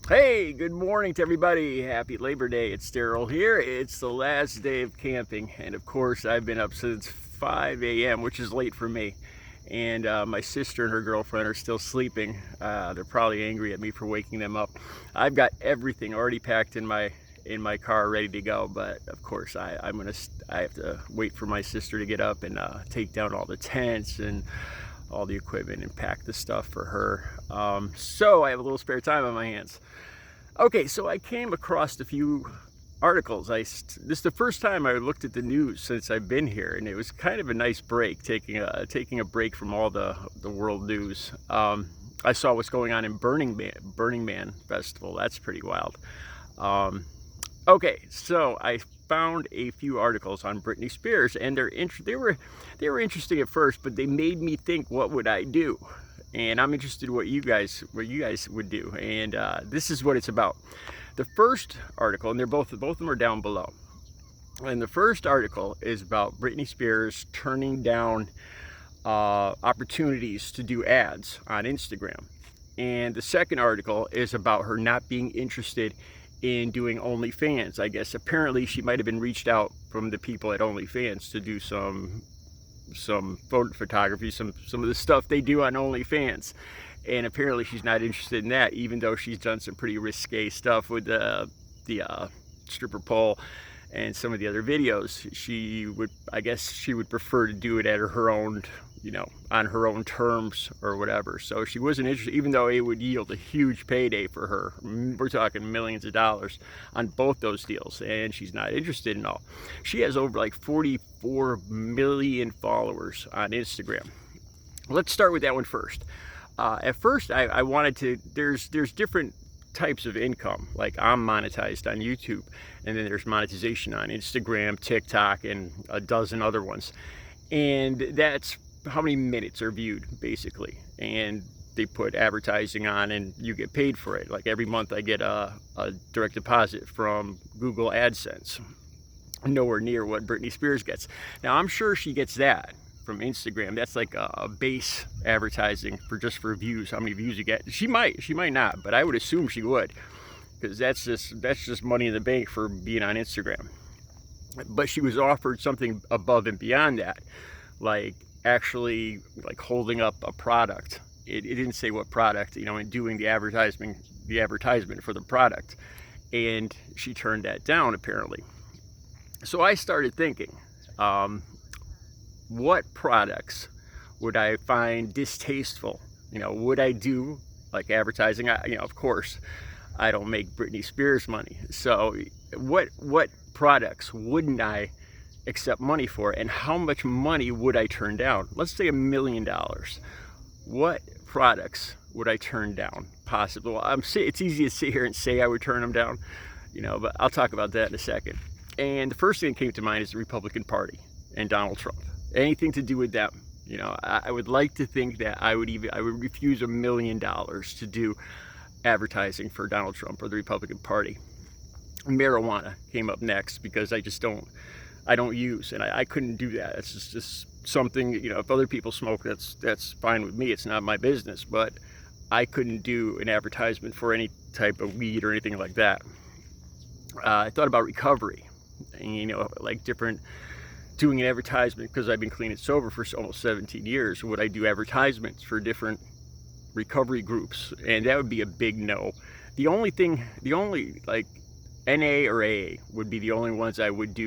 Hey, good morning to everybody. Happy Labor Day. It's Daryl here. It's the last day of camping, and of course, I've been up since 5 a.m., which is late for me. And my sister and her girlfriend are still sleeping. They're probably angry at me for waking them up. I've got everything already packed in my car, ready to go. But of course, I have to wait for my sister to get up and take down all the tents and all the equipment and pack the stuff for her. So I have a little spare time on my hands. Okay, so I came across a few articles. This is the first time I looked at the news since I've been here, and it was kind of a nice break, taking a break from all the world news. I saw what's going on in Burning Man Festival. That's pretty wild. Um, okay, so I found a few articles on Britney Spears, and they were interesting at first, but they made me think, what would I do? And I'm interested in what you guys would do. And this is what it's about. The first article, and both of them are down below. And the first article is about Britney Spears turning down opportunities to do ads on Instagram. And the second article is about her not being interested in doing OnlyFans. I guess apparently she might have been reached out from the people at OnlyFans to do some photography, some of the stuff they do on OnlyFans, and apparently she's not interested in that, even though she's done some pretty risque stuff with the stripper pole and some of the other videos. I guess she would prefer to do it at her own, on her own terms or whatever. So she wasn't interested, even though it would yield a huge payday for her. We're talking millions of dollars on both those deals, and she's not interested in all. She has over like 44 million followers on Instagram. Let's start with that one first. At first, I wanted to, there's different types of income. Like, I'm monetized on YouTube, and then there's monetization on Instagram, TikTok, and a dozen other ones. And that's how many minutes are viewed, basically. And they put advertising on, and you get paid for it. Like, every month I get a direct deposit from Google AdSense. Nowhere near what Britney Spears gets. Now, I'm sure she gets that from Instagram. That's like a base advertising for views, how many views you get. She might not, but I would assume she would, because that's just money in the bank for being on Instagram. But she was offered something above and beyond that, like actually like holding up a product. It didn't say what product, and doing the advertisement for the product, and she turned that down apparently. So I started thinking, what products would I find distasteful? Would I do like advertising? Of course, I don't make Britney Spears money. So what products wouldn't I accept money for, and how much money would I turn down? Let's say $1 million. What products would I turn down? Possibly. Well, it's easy to sit here and say I would turn them down, but I'll talk about that in a second. And the first thing that came to mind is the Republican Party and Donald Trump. Anything to do with them. I would like to think that I would refuse $1 million to do advertising for Donald Trump or the Republican Party. Marijuana came up next, because I don't use, and I couldn't do that. It's just something, if other people smoke, that's fine with me. It's not my business, but I couldn't do an advertisement for any type of weed or anything like that. I thought about recovery, and, like doing an advertisement, because I've been clean and sober for almost 17 years. Would I do advertisements for different recovery groups? And that would be a big no. The only like NA or AA would be the only ones I would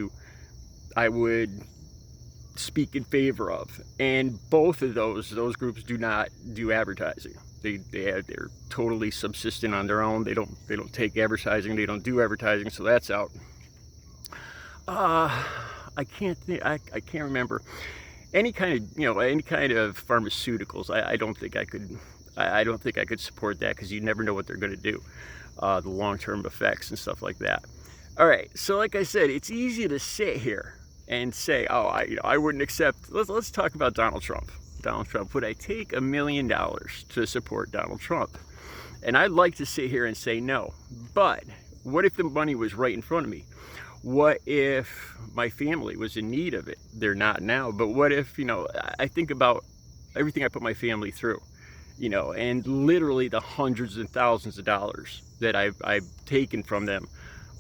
speak in favor of. And both of those groups do not do advertising. They're totally subsistent on their own. They don't take advertising. They don't do advertising. So that's out. I can't remember any kind of pharmaceuticals. I don't think I could support that, because you never know what they're going to do, the long-term effects and stuff like that. All right, so like I said, it's easy to sit here and say, oh, I wouldn't accept. Let's talk about Donald Trump. Donald Trump. Would I take $1 million to support Donald Trump? And I'd like to sit here and say no. But what if the money was right in front of me? What if my family was in need of it? They're not now, but what if, I think about everything I put my family through, you know, and literally the hundreds and thousands of dollars that I've taken from them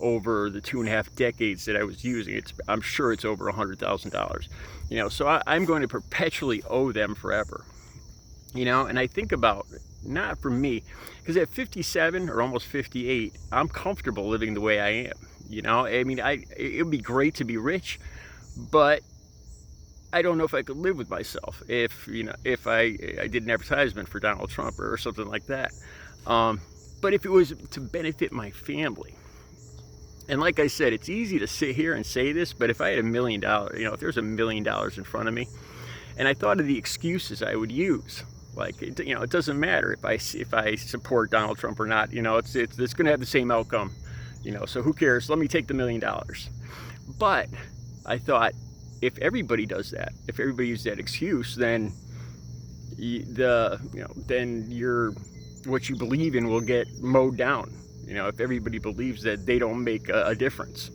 over the 2.5 decades that I was using. I'm sure it's over $100,000, you know, so I'm going to perpetually owe them forever, you know. And I think about, not for me, because at 57 or almost 58, I'm comfortable living the way I am, you know. I mean, it would be great to be rich, but I don't know if I could live with myself if, you know, if I did an advertisement for Donald Trump or something like that. But if it was to benefit my family, and like I said, it's easy to sit here and say this, but if I had $1 million, you know, if there's $1 million in front of me, and I thought of the excuses I would use, like, you know, it doesn't matter if I support Donald Trump or not, you know, it's going to have the same outcome, you know, so who cares? Let me take the $1 million. But I thought, if everybody does that, if everybody uses that excuse, then what you believe in will get mowed down. You know, if everybody believes that they don't make a difference.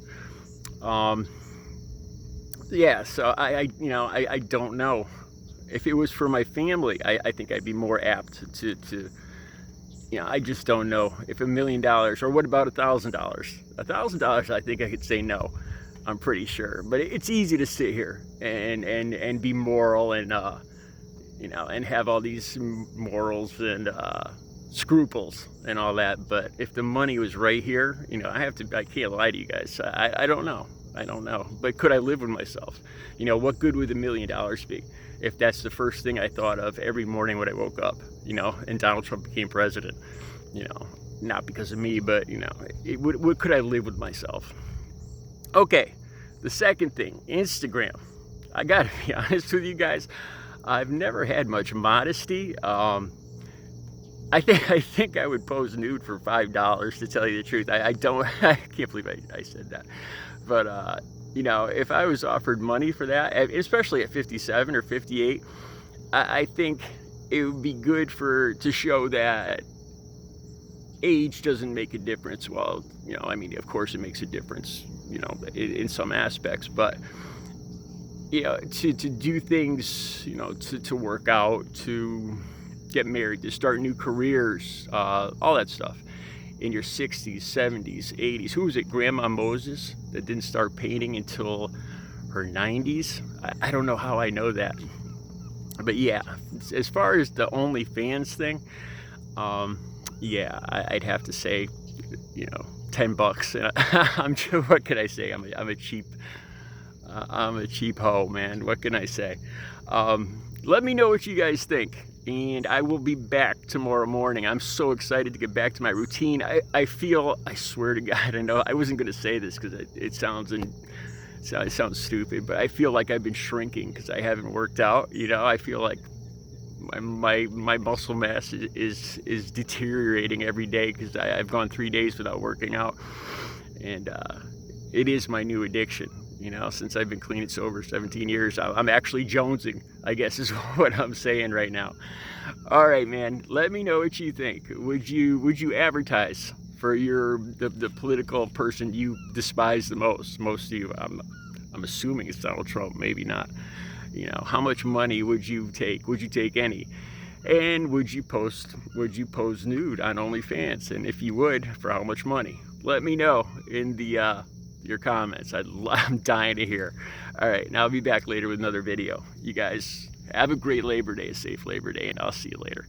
Yeah, so I don't know. If it was for my family, I think I'd be more apt to, you know, I just don't know. If $1 million, or what about $1,000? $1,000, I think I could say no. I'm pretty sure. But it's easy to sit here and be moral and, you know, and have all these morals and scruples and all that. But if the money was right here, you know, I can't lie to you guys. I don't know. I don't know. But could I live with myself? You know, what good would $1 million be if that's the first thing I thought of every morning when I woke up, you know, and Donald Trump became president? You know, not because of me, but, you know, what could I live with myself? Okay, the second thing, Instagram. I gotta be honest with you guys, I've never had much modesty. I think I would pose nude for $5, to tell you the truth. I can't believe I said that. But, you know, if I was offered money for that, especially at 57 or 58, I think it would be good to show that age doesn't make a difference. Well, you know, I mean, of course it makes a difference, you know, in some aspects, but, you know, to do things, you know, to work out, to get married, to start new careers, all that stuff in your 60s, 70s, 80s. Who was it? Grandma Moses that didn't start painting until her 90s? I don't know how I know that. But yeah, as far as the OnlyFans thing, yeah, I'd have to say, you know, $10. What can I say? I'm a cheap hoe, man. What can I say? Let me know what you guys think, and I will be back tomorrow morning. I'm so excited to get back to my routine. I feel, I swear to God, I know I wasn't going to say this because it sounds stupid, but I feel like I've been shrinking because I haven't worked out. You know, I feel like my muscle mass is deteriorating every day because I've gone 3 days without working out, and it is my new addiction. You know, since I've been clean and sober 17 years, I'm actually jonesing, I guess is what I'm saying right now. All right, man, let me know what you think. Would you advertise for the political person you despise the most? Most of you, I'm assuming it's Donald Trump, maybe not. You know, how much money would you take? Would you take any? And would you pose nude on OnlyFans? And if you would, for how much money? Let me know in the your comments. I'm dying to hear. All right, now I'll be back later with another video. You guys have a great Labor Day, a safe Labor Day, and I'll see you later.